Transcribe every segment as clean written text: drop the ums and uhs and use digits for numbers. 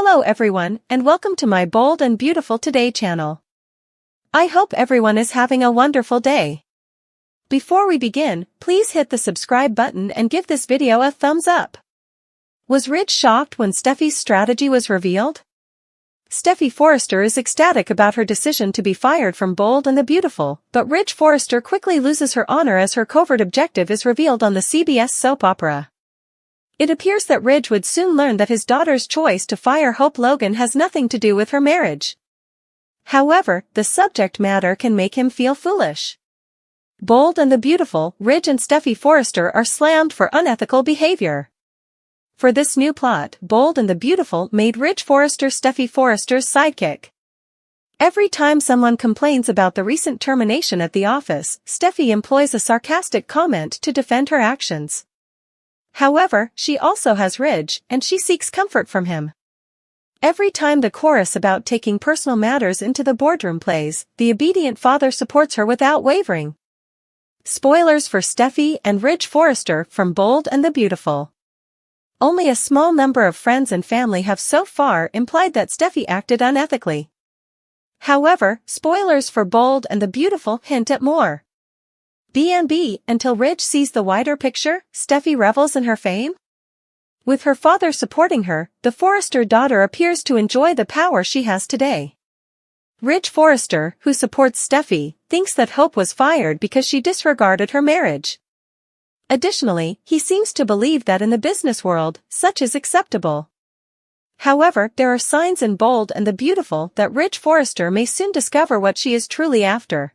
Hello everyone, and welcome to my Bold and Beautiful Today channel. I hope everyone is having a wonderful day. Before we begin, please hit the subscribe button and give this video a thumbs up. Was Ridge shocked when Steffy's strategy was revealed? Steffy Forrester is ecstatic about her decision to be fired from Bold and the Beautiful, but Ridge Forrester quickly loses her honor as her covert objective is revealed on the CBS soap opera. It appears that Ridge would soon learn that his daughter's choice to fire Hope Logan has nothing to do with her marriage. However, the subject matter can make him feel foolish. Bold and the Beautiful, Ridge and Steffy Forrester are slammed for unethical behavior. For this new plot, Bold and the Beautiful made Ridge Forrester Steffy Forrester's sidekick. Every time someone complains about the recent termination at the office, Steffy employs a sarcastic comment to defend her actions. However, she also has Ridge, and she seeks comfort from him. Every time the chorus about taking personal matters into the boardroom plays, the obedient father supports her without wavering. Spoilers for Steffy and Ridge Forrester from Bold and the Beautiful. Only a small number of friends and family have so far implied that Steffy acted unethically. However, spoilers for Bold and the Beautiful hint at more. B&B, until Ridge sees the wider picture, Steffy revels in her fame? With her father supporting her, the Forrester daughter appears to enjoy the power she has today. Ridge Forrester, who supports Steffy, thinks that Hope was fired because she disregarded her marriage. Additionally, he seems to believe that in the business world, such is acceptable. However, there are signs in Bold and the Beautiful that Ridge Forrester may soon discover what she is truly after.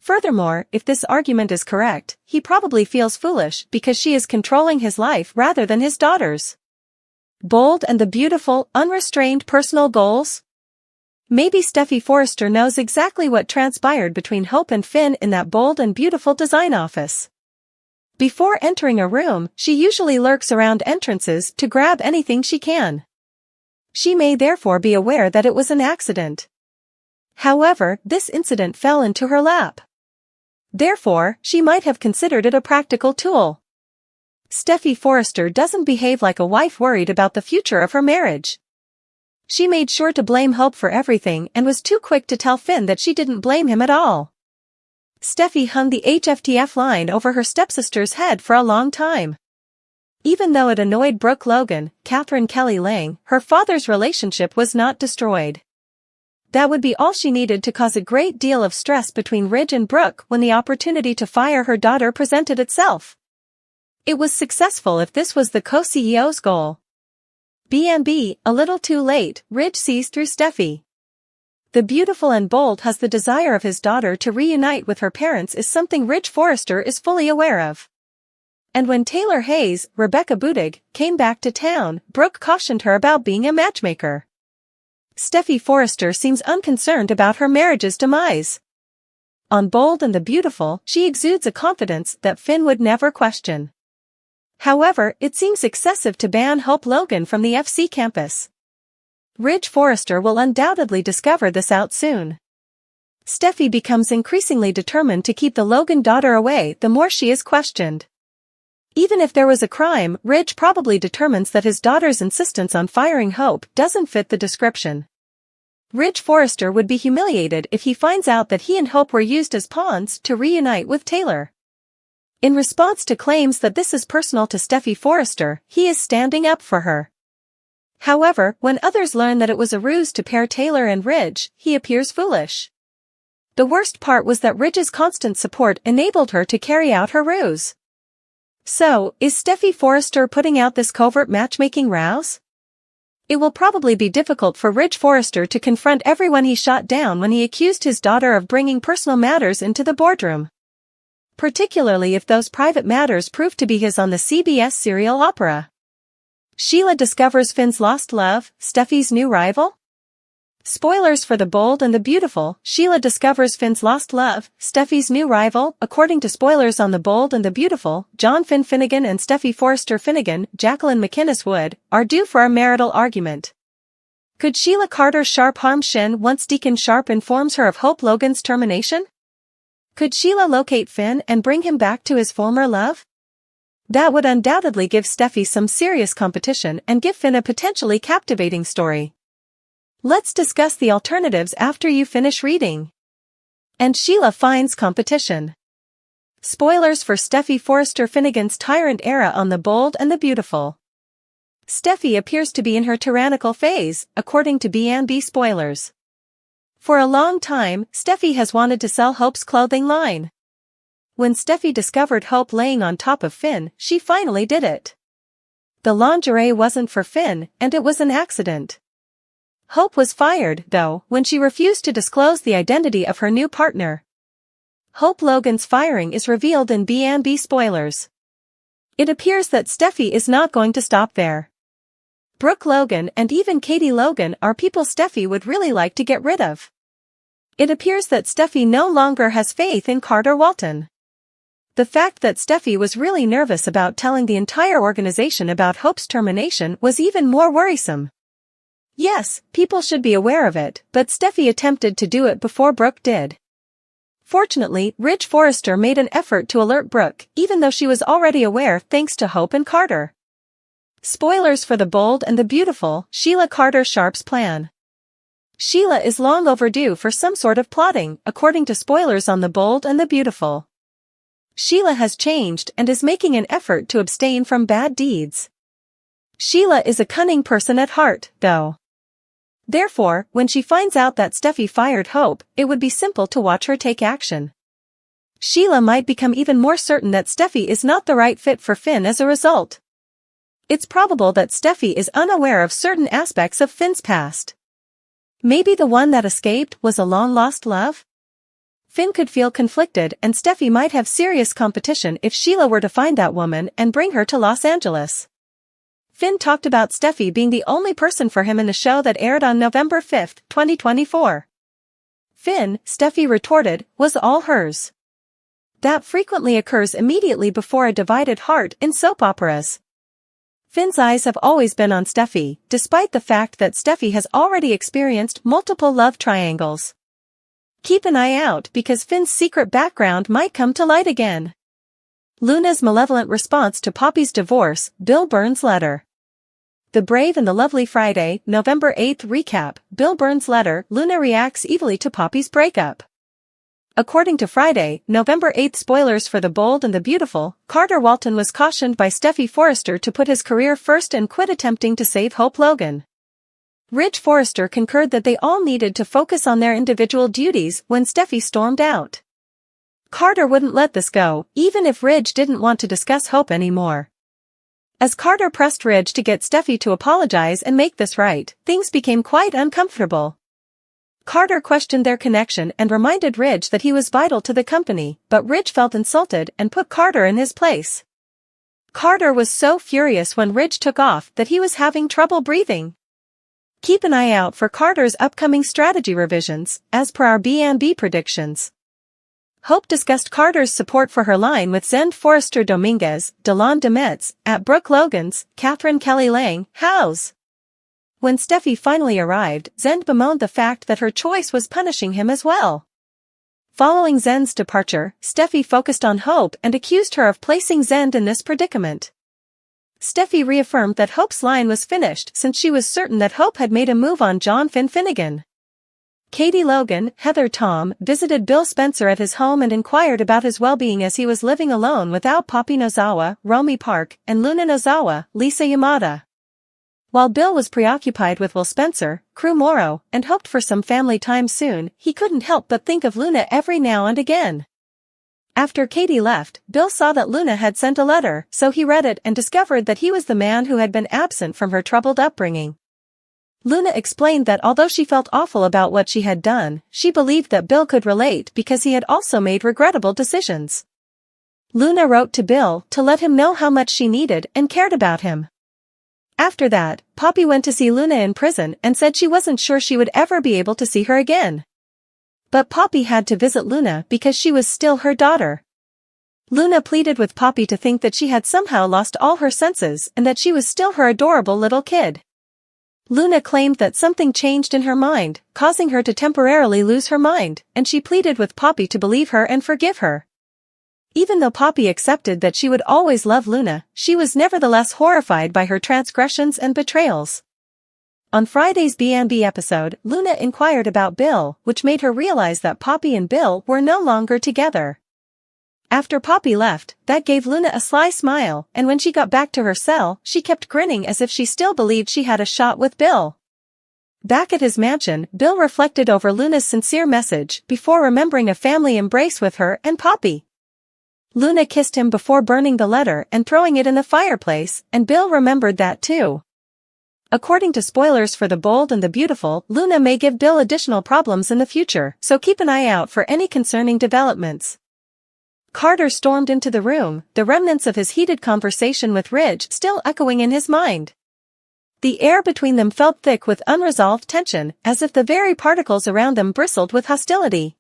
Furthermore, if this argument is correct, he probably feels foolish because she is controlling his life rather than his daughter's. Bold and the Beautiful, unrestrained personal goals? Maybe Steffy Forrester knows exactly what transpired between Hope and Finn in that Bold and Beautiful design office. Before entering a room, she usually lurks around entrances to grab anything she can. She may therefore be aware that it was an accident. However, this incident fell into her lap. Therefore, she might have considered it a practical tool. Steffy Forrester doesn't behave like a wife worried about the future of her marriage. She made sure to blame Hope for everything and was too quick to tell Finn that she didn't blame him at all. Steffy hung the HFTF line over her stepsister's head for a long time. Even though it annoyed Brooke Logan, Catherine Kelly Lang, her father's relationship was not destroyed. That would be all she needed to cause a great deal of stress between Ridge and Brooke when the opportunity to fire her daughter presented itself. It was successful if this was the co-CEO's goal. B&B, a little too late, Ridge sees through Steffy. The Beautiful and Bold has the desire of his daughter to reunite with her parents is something Ridge Forrester is fully aware of. And when Taylor Hayes, Rebecca Budig, came back to town, Brooke cautioned her about being a matchmaker. Steffy Forrester seems unconcerned about her marriage's demise. On Bold and the Beautiful, she exudes a confidence that Finn would never question. However, it seems excessive to ban Hope Logan from the FC campus. Ridge Forrester will undoubtedly discover this out soon. Steffy becomes increasingly determined to keep the Logan daughter away the more she is questioned. Even if there was a crime, Ridge probably determines that his daughter's insistence on firing Hope doesn't fit the description. Ridge Forrester would be humiliated if he finds out that he and Hope were used as pawns to reunite with Taylor. In response to claims that this is personal to Steffy Forrester, he is standing up for her. However, when others learn that it was a ruse to pair Taylor and Ridge, he appears foolish. The worst part was that Ridge's constant support enabled her to carry out her ruse. So, is Steffy Forrester putting out this covert matchmaking rouse? It will probably be difficult for Ridge Forrester to confront everyone he shot down when he accused his daughter of bringing personal matters into the boardroom. Particularly if those private matters prove to be his on the CBS serial opera. Sheila discovers Finn's lost love, Steffy's new rival? Spoilers for the Bold and the Beautiful, Sheila discovers Finn's lost love, Steffy's new rival. According to spoilers on the Bold and the Beautiful, John Finn Finnegan and Steffy Forrester Finnegan, Jacqueline McInnes Wood, are due for a marital argument. Could Sheila Carter Sharp harm Shin once Deacon Sharp informs her of Hope Logan's termination? Could Sheila locate Finn and bring him back to his former love? That would undoubtedly give Steffy some serious competition and give Finn a potentially captivating story. Let's discuss the alternatives after you finish reading. And Sheila finds competition. Spoilers for Steffy Forrester Finnegan's tyrant era on The Bold and the Beautiful. Steffy appears to be in her tyrannical phase, according to B&B spoilers. For a long time, Steffy has wanted to sell Hope's clothing line. When Steffy discovered Hope laying on top of Finn, she finally did it. The lingerie wasn't for Finn, and it was an accident. Hope was fired, though, when she refused to disclose the identity of her new partner. Hope Logan's firing is revealed in B&B spoilers. It appears that Steffy is not going to stop there. Brooke Logan and even Katie Logan are people Steffy would really like to get rid of. It appears that Steffy no longer has faith in Carter Walton. The fact that Steffy was really nervous about telling the entire organization about Hope's termination was even more worrisome. Yes, people should be aware of it, but Steffy attempted to do it before Brooke did. Fortunately, Ridge Forrester made an effort to alert Brooke, even though she was already aware thanks to Hope and Carter. Spoilers for The Bold and the Beautiful, Sheila Carter Sharp's plan. Sheila is long overdue for some sort of plotting, according to spoilers on The Bold and the Beautiful. Sheila has changed and is making an effort to abstain from bad deeds. Sheila is a cunning person at heart, though. Therefore, when she finds out that Steffy fired Hope, it would be simple to watch her take action. Sheila might become even more certain that Steffy is not the right fit for Finn as a result. It's probable that Steffy is unaware of certain aspects of Finn's past. Maybe the one that escaped was a long-lost love? Finn could feel conflicted, and Steffy might have serious competition if Sheila were to find that woman and bring her to Los Angeles. Finn talked about Steffy being the only person for him in the show that aired on November 5, 2024. Finn, Steffy retorted, was all hers. That frequently occurs immediately before a divided heart in soap operas. Finn's eyes have always been on Steffy, despite the fact that Steffy has already experienced multiple love triangles. Keep an eye out because Finn's secret background might come to light again. Luna's malevolent response to Poppy's divorce, Bill Burns' letter. The Brave and the Lovely Friday, November 8 recap, Bill Burns' letter, Luna reacts evilly to Poppy's breakup. According to Friday, November 8 spoilers for The Bold and the Beautiful, Carter Walton was cautioned by Steffy Forrester to put his career first and quit attempting to save Hope Logan. Ridge Forrester concurred that they all needed to focus on their individual duties when Steffy stormed out. Carter wouldn't let this go, even if Ridge didn't want to discuss Hope anymore. As Carter pressed Ridge to get Steffy to apologize and make this right, things became quite uncomfortable. Carter questioned their connection and reminded Ridge that he was vital to the company, but Ridge felt insulted and put Carter in his place. Carter was so furious when Ridge took off that he was having trouble breathing. Keep an eye out for Carter's upcoming strategy revisions, as per our B&B predictions. Hope discussed Carter's support for her line with Zend Forrester Dominguez, Delon Demetz, at Brooke Logan's, Catherine Kelly Lang, House. When Steffy finally arrived, Zend bemoaned the fact that her choice was punishing him as well. Following Zend's departure, Steffy focused on Hope and accused her of placing Zend in this predicament. Steffy reaffirmed that Hope's line was finished since she was certain that Hope had made a move on John Finn Finnegan. Katie Logan, Heather Tom, visited Bill Spencer at his home and inquired about his well-being as he was living alone without Poppy Nozawa, Romy Park, and Luna Nozawa, Lisa Yamada. While Bill was preoccupied with Will Spencer, Crew Morrow, and hoped for some family time soon, he couldn't help but think of Luna every now and again. After Katie left, Bill saw that Luna had sent a letter, so he read it and discovered that he was the man who had been absent from her troubled upbringing. Luna explained that although she felt awful about what she had done, she believed that Bill could relate because he had also made regrettable decisions. Luna wrote to Bill to let him know how much she needed and cared about him. After that, Poppy went to see Luna in prison and said she wasn't sure she would ever be able to see her again. But Poppy had to visit Luna because she was still her daughter. Luna pleaded with Poppy to think that she had somehow lost all her senses and that she was still her adorable little kid. Luna claimed that something changed in her mind, causing her to temporarily lose her mind, and she pleaded with Poppy to believe her and forgive her. Even though Poppy accepted that she would always love Luna, she was nevertheless horrified by her transgressions and betrayals. On Friday's B&B episode, Luna inquired about Bill, which made her realize that Poppy and Bill were no longer together. After Poppy left, that gave Luna a sly smile, and when she got back to her cell, she kept grinning as if she still believed she had a shot with Bill. Back at his mansion, Bill reflected over Luna's sincere message before remembering a family embrace with her and Poppy. Luna kissed him before burning the letter and throwing it in the fireplace, and Bill remembered that too. According to spoilers for The Bold and the Beautiful, Luna may give Bill additional problems in the future, so keep an eye out for any concerning developments. Carter stormed into the room, the remnants of his heated conversation with Ridge still echoing in his mind. The air between them felt thick with unresolved tension, as if the very particles around them bristled with hostility.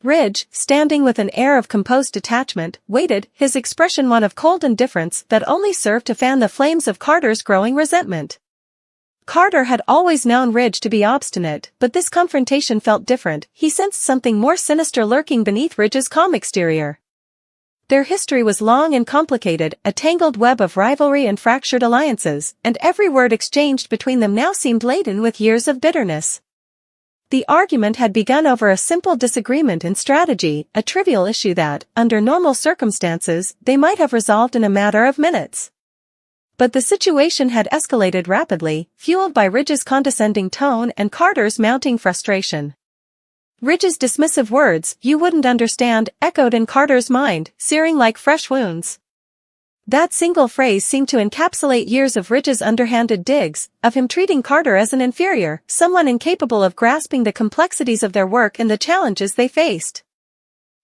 Ridge, standing with an air of composed detachment, waited, his expression one of cold indifference that only served to fan the flames of Carter's growing resentment. Carter had always known Ridge to be obstinate, but this confrontation felt different. He sensed something more sinister lurking beneath Ridge's calm exterior. Their history was long and complicated, a tangled web of rivalry and fractured alliances, and every word exchanged between them now seemed laden with years of bitterness. The argument had begun over a simple disagreement in strategy, a trivial issue that, under normal circumstances, they might have resolved in a matter of minutes. But the situation had escalated rapidly, fueled by Ridge's condescending tone and Carter's mounting frustration. Ridge's dismissive words, "You wouldn't understand," echoed in Carter's mind, searing like fresh wounds. That single phrase seemed to encapsulate years of Ridge's underhanded digs, of him treating Carter as an inferior, someone incapable of grasping the complexities of their work and the challenges they faced.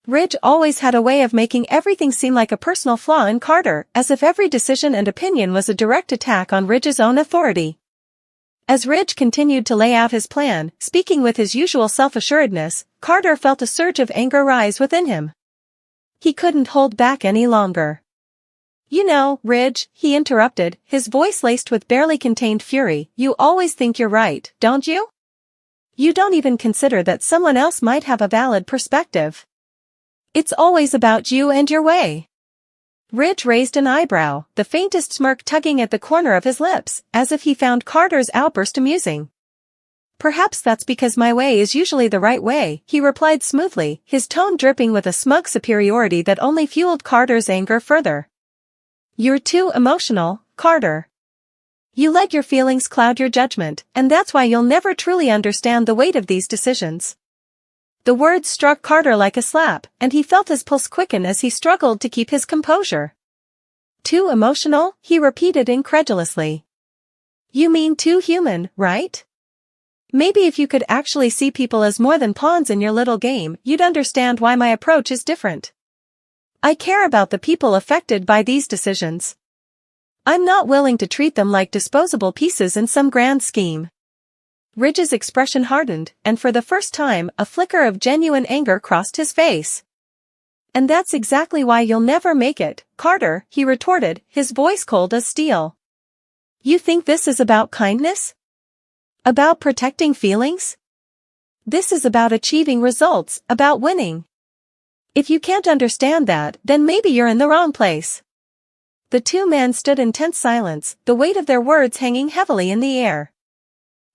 Ridge always had a way of making everything seem like a personal flaw in Carter, as if every decision and opinion was a direct attack on Ridge's own authority. As Ridge continued to lay out his plan, speaking with his usual self-assuredness, Carter felt a surge of anger rise within him. He couldn't hold back any longer. "You know, Ridge," he interrupted, his voice laced with barely contained fury, "you always think you're right, don't you? You don't even consider that someone else might have a valid perspective. It's always about you and your way." Ridge raised an eyebrow, the faintest smirk tugging at the corner of his lips, as if he found Carter's outburst amusing. "Perhaps that's because my way is usually the right way," he replied smoothly, his tone dripping with a smug superiority that only fueled Carter's anger further. "You're too emotional, Carter. You let your feelings cloud your judgment, and that's why you'll never truly understand the weight of these decisions." The words struck Carter like a slap, and he felt his pulse quicken as he struggled to keep his composure. "Too emotional?" he repeated incredulously. "You mean too human, right? Maybe if you could actually see people as more than pawns in your little game, you'd understand why my approach is different. I care about the people affected by these decisions. I'm not willing to treat them like disposable pieces in some grand scheme." Ridge's expression hardened, and for the first time, a flicker of genuine anger crossed his face. "And that's exactly why you'll never make it, Carter," he retorted, his voice cold as steel. "You think this is about kindness? About protecting feelings? This is about achieving results, about winning. If you can't understand that, then maybe you're in the wrong place." The two men stood in tense silence, the weight of their words hanging heavily in the air.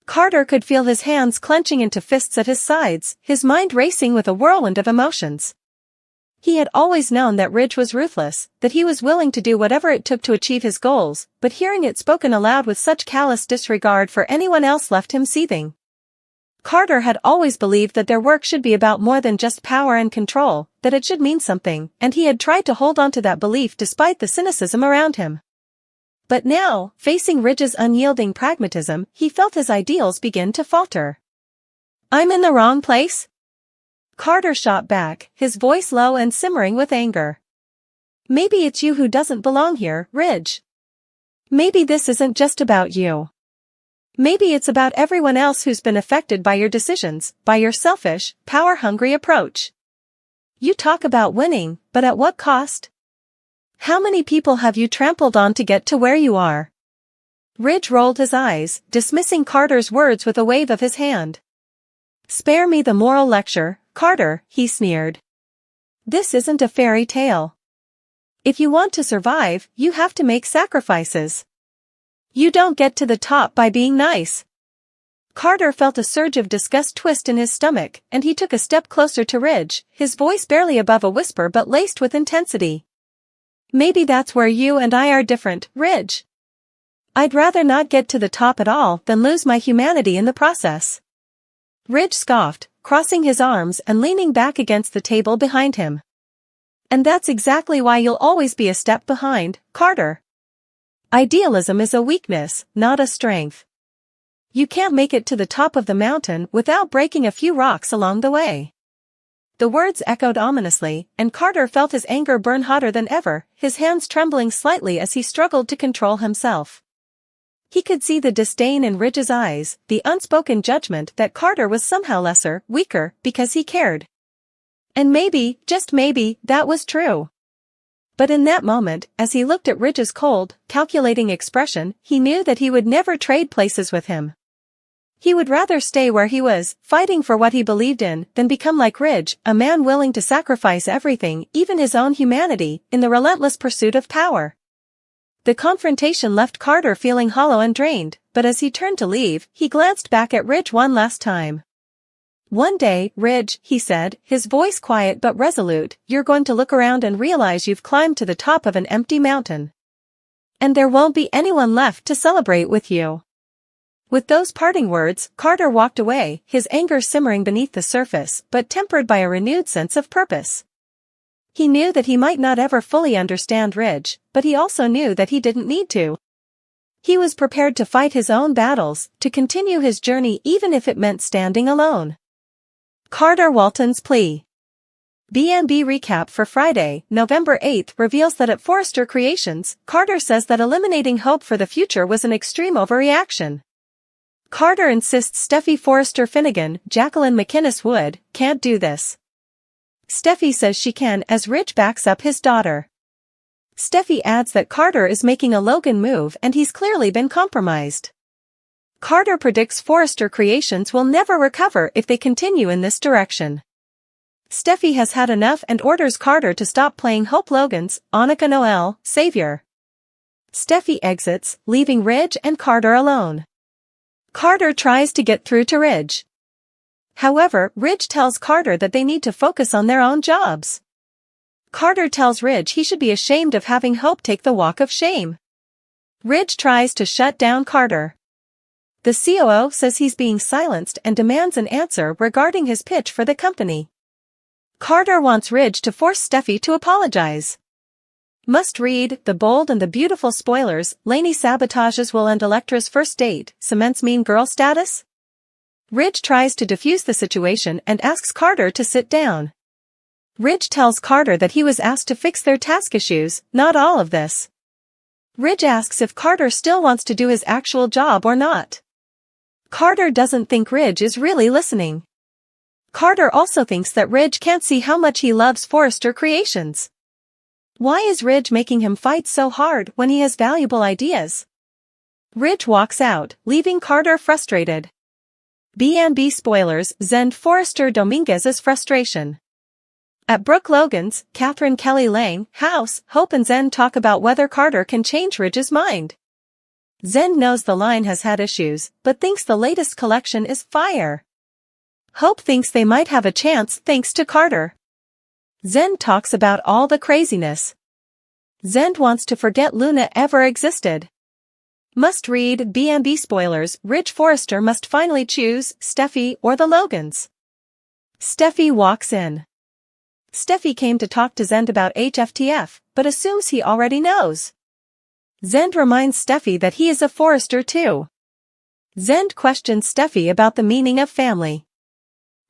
Carter could feel his hands clenching into fists at his sides, his mind racing with a whirlwind of emotions. He had always known that Ridge was ruthless, that he was willing to do whatever it took to achieve his goals, but hearing it spoken aloud with such callous disregard for anyone else left him seething. Carter had always believed that their work should be about more than just power and control, that it should mean something, and he had tried to hold on to that belief despite the cynicism around him. But now, facing Ridge's unyielding pragmatism, he felt his ideals begin to falter. "I'm in the wrong place?" Carter shot back, his voice low and simmering with anger. "Maybe it's you who doesn't belong here, Ridge. Maybe this isn't just about you. Maybe it's about everyone else who's been affected by your decisions, by your selfish, power-hungry approach. You talk about winning, but at what cost? How many people have you trampled on to get to where you are?" Ridge rolled his eyes, dismissing Carter's words with a wave of his hand. "Spare me the moral lecture, Carter," he sneered. This isn't a fairy tale. If you want to survive, you have to make sacrifices. You don't get to the top by being nice. Carter felt a surge of disgust twist in his stomach, and he took a step closer to Ridge, his voice barely above a whisper but laced with intensity. Maybe that's where you and I are different, Ridge. I'd rather not get to the top at all than lose my humanity in the process. Ridge scoffed, crossing his arms and leaning back against the table behind him. And that's exactly why you'll always be a step behind, Carter. Idealism is a weakness, not a strength. You can't make it to the top of the mountain without breaking a few rocks along the way. The words echoed ominously, and Carter felt his anger burn hotter than ever, his hands trembling slightly as he struggled to control himself. He could see the disdain in Ridge's eyes, the unspoken judgment that Carter was somehow lesser, weaker, because he cared. And maybe, just maybe, that was true. But in that moment, as he looked at Ridge's cold, calculating expression, he knew that he would never trade places with him. He would rather stay where he was, fighting for what he believed in, than become like Ridge, a man willing to sacrifice everything, even his own humanity, in the relentless pursuit of power. The confrontation left Carter feeling hollow and drained, but as he turned to leave, he glanced back at Ridge one last time. One day, Ridge, he said, his voice quiet but resolute, you're going to look around and realize you've climbed to the top of an empty mountain. And there won't be anyone left to celebrate with you. With those parting words, Carter walked away, his anger simmering beneath the surface, but tempered by a renewed sense of purpose. He knew that he might not ever fully understand Ridge, but he also knew that he didn't need to. He was prepared to fight his own battles, to continue his journey even if it meant standing alone. Carter Walton's plea. B&B recap for Friday, November 8th reveals that at Forrester Creations, Carter says that eliminating hope for the future was an extreme overreaction. Carter insists Steffy Forrester Finnegan, Jacqueline McInnes Wood, can't do this. Steffy says she can as Ridge backs up his daughter. Steffy adds that Carter is making a Logan move and he's clearly been compromised. Carter predicts Forrester Creations will never recover if they continue in this direction. Steffy has had enough and orders Carter to stop playing Hope Logan's, Annika Noel, savior. Steffy exits, leaving Ridge and Carter alone. Carter tries to get through to Ridge. However, Ridge tells Carter that they need to focus on their own jobs. Carter tells Ridge he should be ashamed of having Hope take the walk of shame. Ridge tries to shut down Carter. The COO says he's being silenced and demands an answer regarding his pitch for the company. Carter wants Ridge to force Steffy to apologize. Must read, The Bold and the Beautiful spoilers, Lainey sabotages Will and Electra's first date, cements mean girl status? Ridge tries to defuse the situation and asks Carter to sit down. Ridge tells Carter that he was asked to fix their task issues, not all of this. Ridge asks if Carter still wants to do his actual job or not. Carter doesn't think Ridge is really listening. Carter also thinks that Ridge can't see how much he loves Forrester Creations. Why is Ridge making him fight so hard when he has valuable ideas? Ridge walks out, leaving Carter frustrated. B&B spoilers Zend Forrester Dominguez's frustration. At Brooke Logan's, Catherine Kelly Lang, house, Hope and Zend talk about whether Carter can change Ridge's mind. Zend knows the line has had issues, but thinks the latest collection is fire. Hope thinks they might have a chance thanks to Carter. Zend talks about all the craziness. Zend wants to forget Luna ever existed. Must read B&B spoilers Ridge Forrester must finally choose Steffy or the Logans. Steffy walks in. Steffy came to talk to Zend about HFTF, but assumes he already knows. Zend reminds Steffy that he is a Forrester too. Zend questions Steffy about the meaning of family.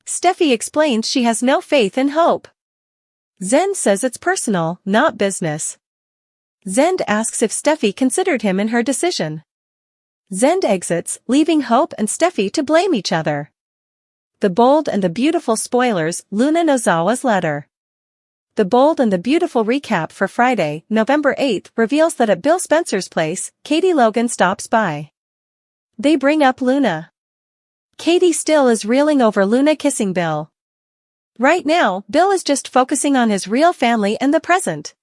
Steffy explains she has no faith in Hope. Zend says it's personal, not business. Zend asks if Steffy considered him in her decision. Zend exits, leaving Hope and Steffy to blame each other. The Bold and the Beautiful spoilers Luna Nozawa's letter. The Bold and the Beautiful recap for Friday, November 8th reveals that at Bill Spencer's place, Katie Logan stops by. They bring up Luna. Katie still is reeling over Luna kissing Bill. Right now, Bill is just focusing on his real family and the present.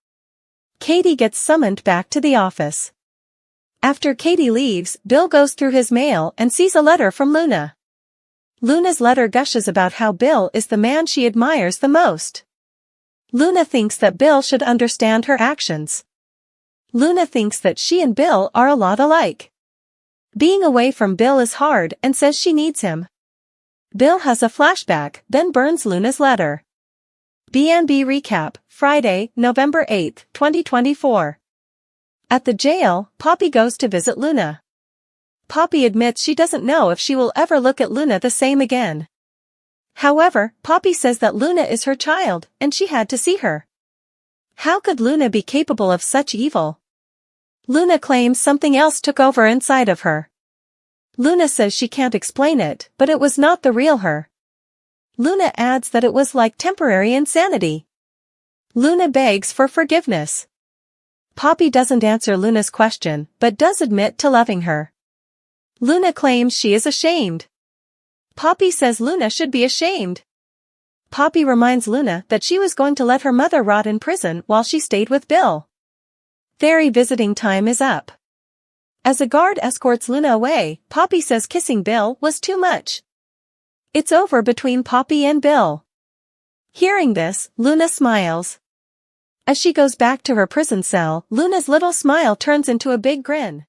Katie gets summoned back to the office. After Katie leaves, Bill goes through his mail and sees a letter from Luna. Luna's letter gushes about how Bill is the man she admires the most. Luna thinks that Bill should understand her actions. Luna thinks that she and Bill are a lot alike. Being away from Bill is hard and says she needs him. Bill has a flashback, then burns Luna's letter. B&B recap, Friday, November 8, 2024. At the jail, Poppy goes to visit Luna. Poppy admits she doesn't know if she will ever look at Luna the same again. However, Poppy says that Luna is her child, and she had to see her. How could Luna be capable of such evil? Luna claims something else took over inside of her. Luna says she can't explain it, but it was not the real her. Luna adds that it was like temporary insanity. Luna begs for forgiveness. Poppy doesn't answer Luna's question, but does admit to loving her. Luna claims she is ashamed. Poppy says Luna should be ashamed. Poppy reminds Luna that she was going to let her mother rot in prison while she stayed with Bill. Fairy visiting time is up. As a guard escorts Luna away, Poppy says kissing Bill was too much. It's over between Poppy and Bill. Hearing this, Luna smiles. As she goes back to her prison cell, Luna's little smile turns into a big grin.